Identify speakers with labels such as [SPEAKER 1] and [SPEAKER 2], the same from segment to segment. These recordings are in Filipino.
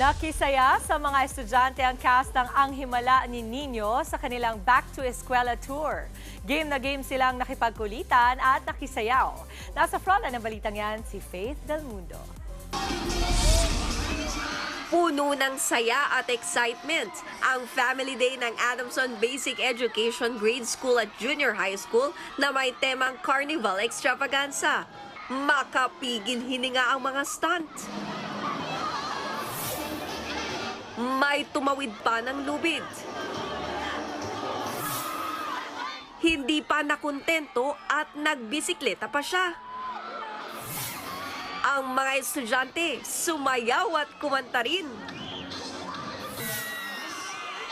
[SPEAKER 1] Nakisaya sa mga estudyante ang cast ng Ang Himala ni Nino sa kanilang Back to Eskwela Tour. Game na game silang nakipagkulitan at nakisayaw. Nasa frontline ng balitang yan si Faith Del Mundo.
[SPEAKER 2] Puno ng saya at excitement ang Family Day ng Adamson Basic Education Grade School at Junior High School na may temang Carnival Extravaganza. Makapigil hininga ang mga stunt. May tumawid pa ng lubid. Hindi pa nakontento at nagbisikleta pa siya. Ang mga estudyante sumayaw at kumanta rin.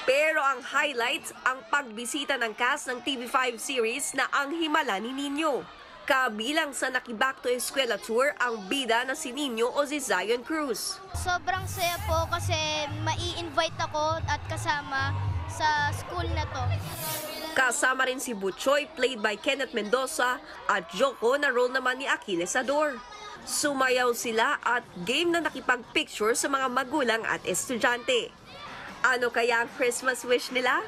[SPEAKER 2] Pero ang highlights ang pagbisita ng cast ng TV5 series na Ang Himala ni Nino. Kabilang sa Naki-Back to Eskwela Tour ang bida na si Nino o si Zion Cruz.
[SPEAKER 3] Sobrang saya po kasi mai-invite ako at kasama sa school na to.
[SPEAKER 2] Kasama rin si Butchoy, played by Kenneth Mendoza, at Joko na role naman ni Achilles Ador. Sumayaw sila at game na nakipag-picture sa mga magulang at estudyante. Ano kaya ang Christmas wish nila?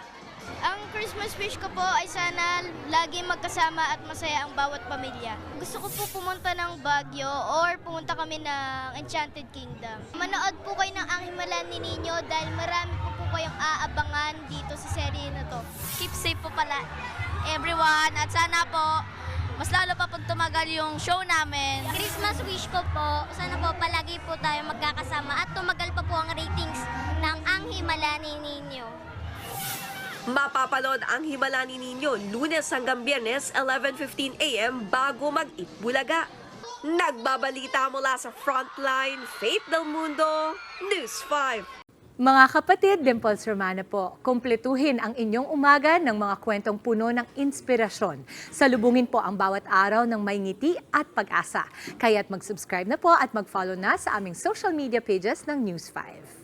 [SPEAKER 3] Ang Christmas wish ko po ay sana lagi magkasama at masaya ang bawat pamilya. Gusto ko po pumunta ng Baguio or pumunta kami ng Enchanted Kingdom. Manood po kayo ng Ang Himala ni Nino dahil marami po kayong aabangan dito sa serye na to.
[SPEAKER 4] Keep safe po pala everyone at sana po mas lalo pa pag tumagal yung show namin.
[SPEAKER 5] Christmas wish ko po, sana po palagi po tayo magkakasama at tumagal pa po ang ratings ng Ang Himala ni Nino.
[SPEAKER 2] Mapapanood Ang Himala ni Nino Lunes hanggang Biyernes 11:15 a.m. bago mag-Itbulaga. Nagbabalita mula sa Frontline, Faith Del Mundo, News 5.
[SPEAKER 1] Mga kapatid, Dimples Romana po, kumpletuhin ang inyong umaga ng mga kwentong puno ng inspirasyon. Salubungin po ang bawat araw ng may ngiti at pag-asa. Kaya't mag-subscribe na po at mag-follow na sa aming social media pages ng News 5.